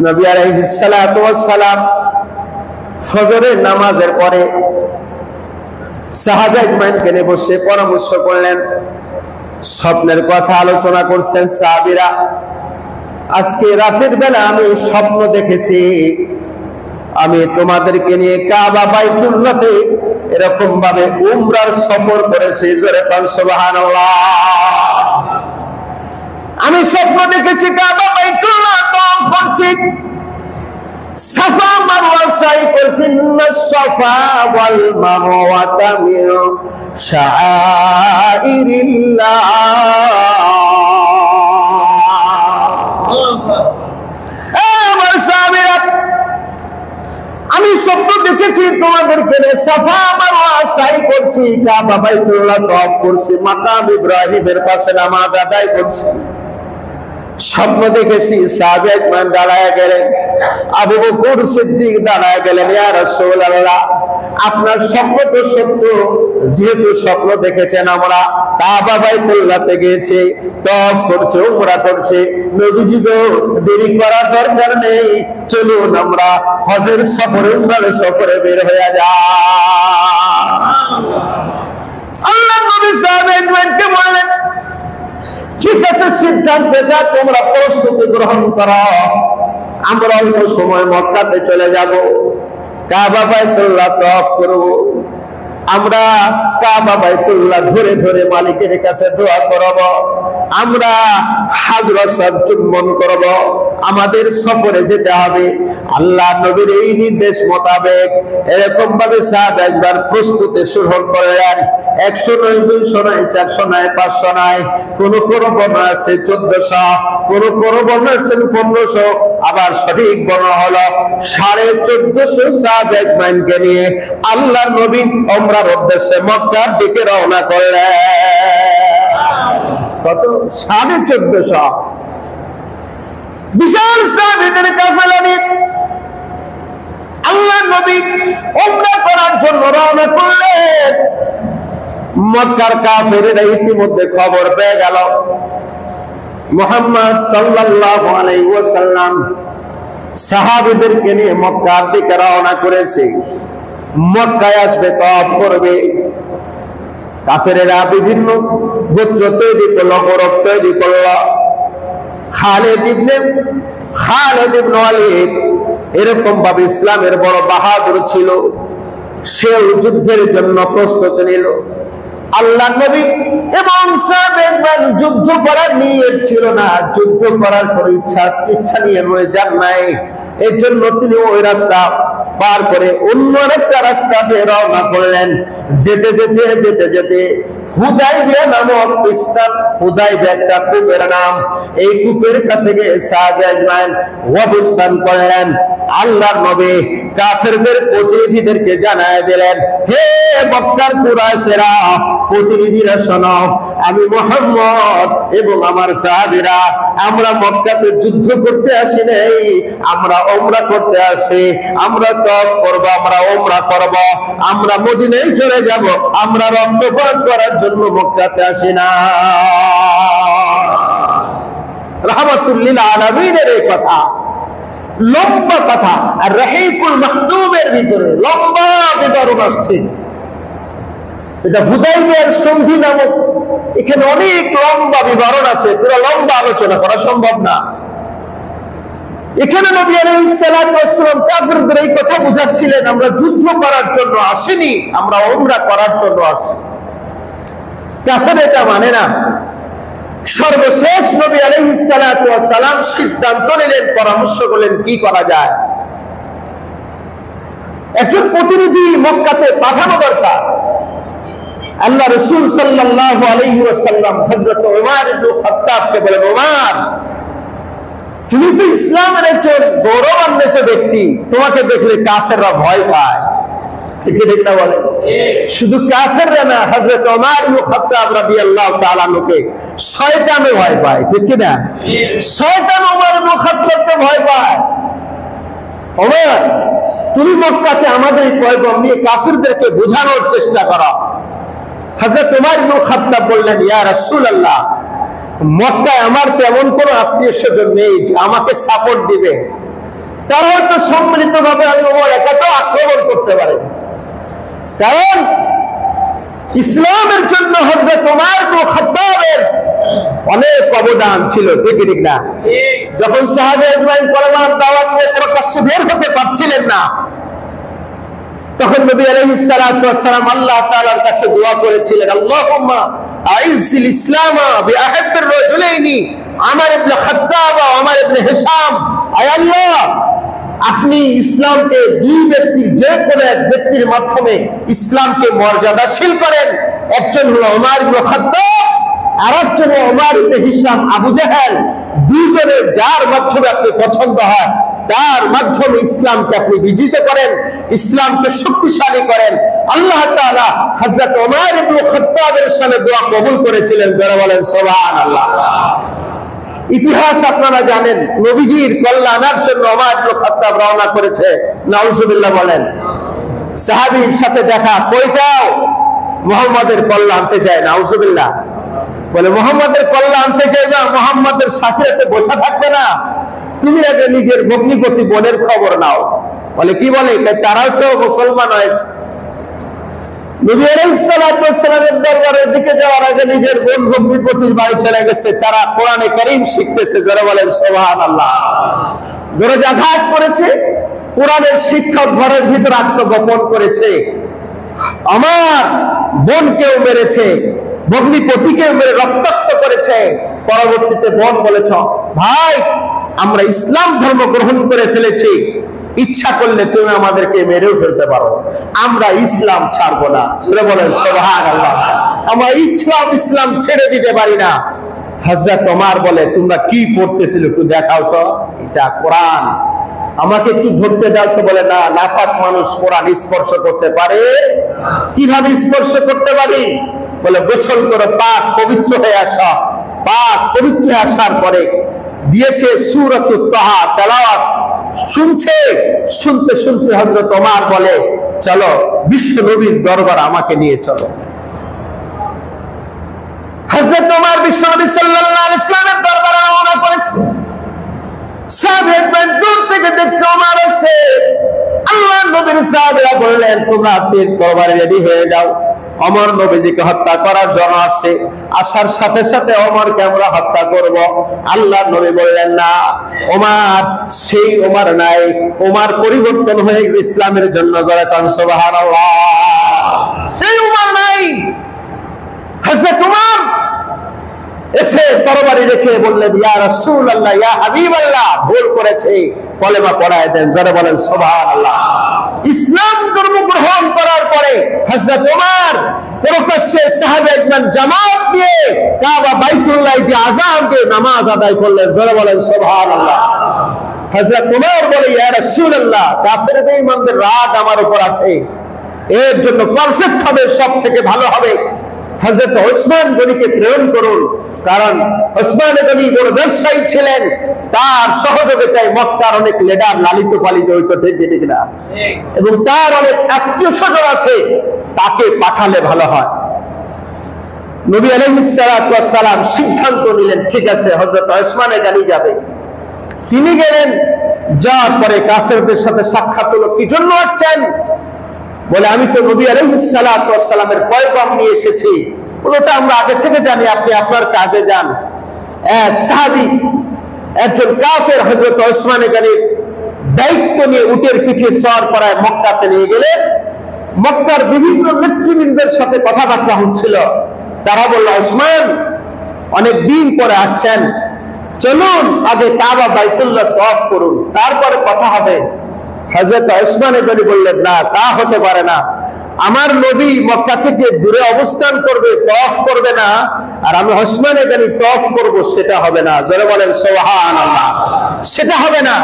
নবী আলাইহিস সালাতু ওয়াস সালাম ফজরের নামাজের পরে সাহাবা ইজমাইনকে নিয়ে বসে পরামর্শ করলেন, স্বপ্নের কথা আলোচনা করছেন সাহাবীরা। আজকে রাতের বেলা আমি স্বপ্ন দেখেছি, আমি তোমাদেরকে নিয়ে কাবা বাইতুল্লাহতে এরকম ভাবে উমরার সফর করেছি। জোরে বল সুবহানাল্লাহ। আমি স্বপ্ন দেখেছি কাবা বাইতুল্লাহ তওয়াফ করছি, সাফা মারওয়া সাই করছি। সাফা ওয়াল মারওয়াতা মিন শাআইরিল্লাহ। আমি স্বপ্ন দেখেছি তোমাদেরকে সাফা মারওয়া সাই করছি, কাবা বাইতুল্লাহ তওয়াফ করছি, মাকাম ইব্রাহিমের পাশে নামাজ আদায় করছি। স্বপ্ন দেখেছি সাহাবা ইকরাম দাঁড়ায় গেলেন, আবু বকর সিদ্দিক দাঁড়ায় গেলেন, ইয়া রাসূলুল্লাহ আপনার স্বপ্ন তো সত্য, যেহেতু স্বপ্ন দেখেছেন আমরা কাবা বাইতুল্লাহতে গিয়েছি, তওয়াফ করছে, উমরা করছে, নবীজি গো দেরি করার দরকার নেই, চলুন আমরা হজের সফরে উমরার সফরে বের হয়ে যাই। আল্লাহ নবী সাহাবা ইকরামকে বললেন, ঠিক আছে সিদ্ধান্ত যা, তোমরা প্রস্তুতি গ্রহণ করো, আমরা অল্প সময় মক্কাতে চলে যাব, কাবা বাইতুল্লাহ তওয়াফ করব। আমরা কাবা বাইতুল্লাহ ধরে ধরে মালিকের কাছে দোয়া করব, আমরা হাজরাত সাহেব চুম্বন করব, আমাদের সফরে যেতে হবে। আল্লাহ নবীর এই নির্দেশ মোতাবেক এরকম ভাবে সাহাবাইবার প্রস্তুতি শুরু করলেন। 100 নয়, 200 নয়, 400 নয়, 500 নয়, কোন কোন বর্ণনা আছে 1400, কোন কোন বর্ণনা আছে 1500, আবার সঠিক বর্ণনা হলো 1450 সাহাবাইকে নিয়ে আল্লাহর নবী উমরার উদ্দেশ্যে মক্কার দিকে রওনা করলেন। কত? 1450 বিশাল সাহাবীদের কাফেলা নিয়ে আল্লাহর নবী উমরা করার জন্য রওনা করলেন। মক্কার কাফেররা ইতিমধ্যে খবর পেয়ে গেল মুহাম্মদ সাল্লাল্লাহু আলাইহি ওয়াসাল্লাম সাহাবীদেরকে নিয়ে মক্কার দিকে রওনা করেছে, মক্কায় আসবে, তওয়াফ করবে। কাফেরেরা বিভিন্ন গোত্র তৈরি করলো, মোরগ তৈরি করলো। খালিদ ইবনে ওয়ালিদ এরকম ভাবে ইসলামের বড় বাহাদুর ছিল, সেও যুদ্ধের জন্য প্রস্তুতি নিল। আল্লাহ নবী এবং সাহাবায়ে যুদ্ধ করার নিয়ত ছিল না, যুদ্ধ করার কোনো ইচ্ছা নিয়ে রয়ে যান নাই। এর জন্য তিনি ওই রাস্তা পার করে অন্য একটা রাস্তা দিয়ে রওনা করলেন। যেতে যেতে যেতে যেতে হুদাইবিয়া নামক স্থান, হুদাইবিয়া একটা কূপের নাম, এই কূপের কাছে গিয়ে সাহাবায়ে অবস্থান করলেন। আল্লাহর নবী কাফেরদের প্রতিনিধিদেরকে জানায় দিলেন, হে মক্কার কুরাইশেরা, প্রতিনিধিরা শোনো, আমি মুহাম্মদ এবং আমার সাহাবীরা আমরা মক্কাতে যুদ্ধ করতে আসি নাই, আমরা উমরা করতে আসি। আমরা তওয়াফ করব, আমরা উমরা করব, আমরা মদিনায় চলে যাব, আমরা রক্তপাত করার জন্য মক্কাতে আসি না। রাহমাতুল লিল আলামিনের এই কথা, লম্বা কথা, আর রাহিকুল মাখদুমের ভিতরে লম্বা বিবরণ আসছে। এটা হুদাইবিয়ার সন্ধি নামক, এখানে অনেক লম্বা বিবরণ আছে, পুরো লম্বা আলোচনা করা সম্ভব না। এখানে নবী আলাইহিস সালাতু ওয়াস সালাম কাফেরদের এই কথা বুঝাচ্ছিলেন, আমরা যুদ্ধ করার জন্য আসিনি, আমরা উমরা করার জন্য আসি। কাফের এটা মানে না। সর্বশেষ নবী আলাইহিস সালাতু ওয়াস সালাম সিদ্ধান্ত নিলেন, পরামর্শ করলেন কি করা যায়। একজন প্রতিনিধি মক্কাতে পাঠানো দরকার। আল্লাহ রাসূল সাল্লাল্লাহু আলাইহি ওয়াসাল্লাম হযরত ওমর ইবনে খাত্তাবকে বলেন, ওমর তুমি তো ইসলামের একজন গৌরবান্বিত ব্যক্তি, তোমাকে দেখলে কাফেররা ভয় পায়। ঠিক ঠিক না বলে? শুধু কাফেররা না, হযরত ওমর ইবনে খাত্তাব রাদিয়াল্লাহু তাআলা আনহুকে শয়তানও ভয় পায়। ঠিক কি না? শয়তান ওমর ইবনে খাত্তাবকে ভয় পায়। ওমর তুমি মক্কাতে আমাদের পয়গম নিয়ে কাফেরদেরকে বোঝানোর চেষ্টা করো। হযরত ওমর ইবনে খাত্তাব বললেন, ইয়া রাসূলুল্লাহ, মক্কায় আমার তেমন কোনো আত্মীয় স্বজন নেই যে আমাকে সাপোর্ট দিবে, তারা হয়তো সম্মিলিত ভাবে ওমর একাও আক্রমণ করতে পারে, কারণ ইসলামের জন্য হযরত ওমর ইবনে খাত্তাবের অনেক অবদান ছিল, ঠিক না? যখন সাহাবায়ে ইকরাম কোরআন দাওয়াত নিয়ে প্রকাশ্যে বের হতে পারছিলেন না, তখন নবী আলাইহিস সালাতু ওয়াস সালাম আল্লাহ তাআলার কাছে দোয়া করেছিলেন, আল্লাহুম্মা আইজ্জিল ইসলামা বিআহাব্বির রাজুলাইনি ওমর ইবনে খাত্তাব ওয়া ওমর ইবনে হিশাম। আয় আল্লাহ, আপনি ইসলামকে দুই ব্যক্তির, যে কোনো এক ব্যক্তির মাধ্যমে ইসলামকে মর্যাদাশীল করেন। একজন হলো ওমর ইবনে খাত্তাব, আর একজন ওমর ইবনে হিশাম আবু জাহেল। দুইজনের যার মাধ্যমে আপনি পছন্দ হয় তার মাধ্যমে ইসলামকে আপনি বিজিত করেন, ইসলামকে শক্তিশালী করেন। আল্লাহ তাআলা হযরত ওমর ইবনে খাত্তাবের সামনে দোয়া কবুল করেছিলেন। যারা বলেন সুবহানাল্লাহ। ইতিহাস আপনারা জানেন, নবীজির কল্যাণের জন্য ওমর ইবনে খাত্তাব রওনা করেছে। নাউজুবিল্লাহ বলেন। সাহাবীর সাথে দেখা, কই যাও? মুহাম্মাদের কল্যাণ আনতে যায়। নাউজুবিল্লাহ বলে, মুহাম্মাদের কল্যাণ আনতে যাইবা, মুহাম্মাদের সাথে বসে থাকবে না, তুমি আগে নিজের ভগ্নিপতি বোনের খবর নাও। বলে, কি বলে? তারাও তো মুসলমান হয়েছে। নবী আলাইহিস সালাতু ওয়াস সালামের দরবারের দিকে যাওয়ার আগে নিজের বোন ভগ্নিপতির বাড়ি চলে গেছে, তারা কোরআনে কারীম শিখতেছে। যারা বলেন সুবহানাল্লাহ। দরজাঘাত করেছে, কোরআনের শিক্ষক ঘরের ভিতর আত্মগোপন করেছে, আমার বোনকেও মেরেছে, ভগ্নিপতিকেও মেরে রক্তাক্ত করেছে। পরবর্তীতে বোন বলেছ, ভাই আমরা ইসলাম ধর্ম গ্রহণ করে ফেলেছি, ইচ্ছা করলে তুমি আমাদেরকে মেরেও ফেলতে পারো, আমরা ইসলাম ছাড়বো না। জোরে বলেন সুবহানাল্লাহ। আমরা ইসলাম ছেড়ে দিতে পারি না। হযরত ওমর বলে, তোমরা কি পড়তেছিল একটু দেখাও তো, এটা কোরআন, আমাকে একটু ধরতে দাও তো। বলে, না, নাপাক মানুষ কোরআন স্পর্শ করতে পারে? কিভাবে স্পর্শ করতে পারি? বলে, গোসল করে পাক পবিত্র হয়ে আসা। পাক পবিত্র হয়ে আসার পরে দিয়েছে সূরাতুত তাহা তেলাওয়াত, শুনতে শুনতে হযরত ওমর বলে, চলো বিশ্ব নবীর দরবার আমাকে নিয়ে চলো। হযরত ওমর বিশ্ব নবী সাল্লাল্লাহু আলাইহি ওয়াসাল্লামের দরবারে রওনা করেছে। সাহাবায়ে দূর থেকে দেখছে ওমর আসছে। আল্লাহ নবীর সাহাবারা বললেন, তোমরা তীর তরবারি রেডি হয়ে যাও, ওমর নবীজিকে হত্যা করার জন্য আসছে। আসার সাথে সাথে ওমরকে আমরা হত্যা করব। আল্লাহ নবী বললেন, না, ওমর সেই ওমর নাই, ওমর পরিবর্তন হয়ে গেছে ইসলামের জন্য। যারা কান সুবহানাল্লাহ। সেই ওমর নাই। হযরত ওমর এসে তরবারি রেখে বললেন, ইয়া রাসূলুল্লাহ, ইয়া হাবিবাল্লাহ, ভুল করেছে, কলেমা পড়ায় দেন। যারা বলেন সুবহানাল্লাহ। ইসলাম ধর্ম গ্রহণ করার পরে হযরত ওমর প্রকাশ্যে সাহাবায়ে ইকরাম জামাত নিয়ে কাবা বাইতুল্লাহ দিয়ে আযান দিয়ে নামাজ আদায় করলেন। যারা বলেন সুবহানাল্লাহ। হযরত ওমর বলে, ইয়া রাসূলুল্লাহ, কাফের বেঈমানদের রাগ আমার উপর আছে, এর জন্য পারফেক্ট হবে, সব থেকে ভালো হবে হযরত ওসমান গনিকে প্রেরণ করুন, কারণ ওসমান গনি বড় ব্যবসায়ী ছিলেন, তার সহযোগিতায় মক্কার অনেক লিডার লালিত পালিত হইতো, ঠিক না? এবং তার অনেক আত্মীয় স্বজন আছে, তাকে পাঠালে ভালো হয়। নবী আলাইহিস সালাতু ওয়াস সালাম সিদ্ধান্ত নিলেন, ঠিক আছে, হযরত ওসমান গনি যাবে। তিনি গেলেন, যাওয়ার পরে কাফেরদের সাথে সাক্ষাৎ হলো। কি জন্য আসছেন? বলে, আমি তো নবী আলাইহিস সালাতু ওয়াস সালামের পয়গাম নিয়ে এসেছি। ওটা আমরা আগে থেকে জানি, আপনি আপনার কাজে যান। এক সাহাবী, একজন কাফের হযরত ওসমান গনির দায়িত্ব নিয়ে উটের পিঠে সওয়ার করায় মক্কাতে নিয়ে গেলেন। মক্কার বিভিন্ন নেতৃবৃন্দের সাথে কথাবার্তা হচ্ছিল। তারা বলল, ওসমান অনেক দিন পরে আসছেন, চলুন আগে কাবা বাইতুল্লাহ তওয়াফ করুন, তারপরে কথা হবে। হযরত ওসমান গনি বললেন, না, তা হতে পারে না, আমার নবী মক্কা থেকে দূরে অবস্থান করবে, তওয়াফ করবে না, আর আমি ওসমান গনি তওয়াফ করব, সেটা হবে না। জোরে বলেন সুবহানাল্লাহ। সেটা হবে না।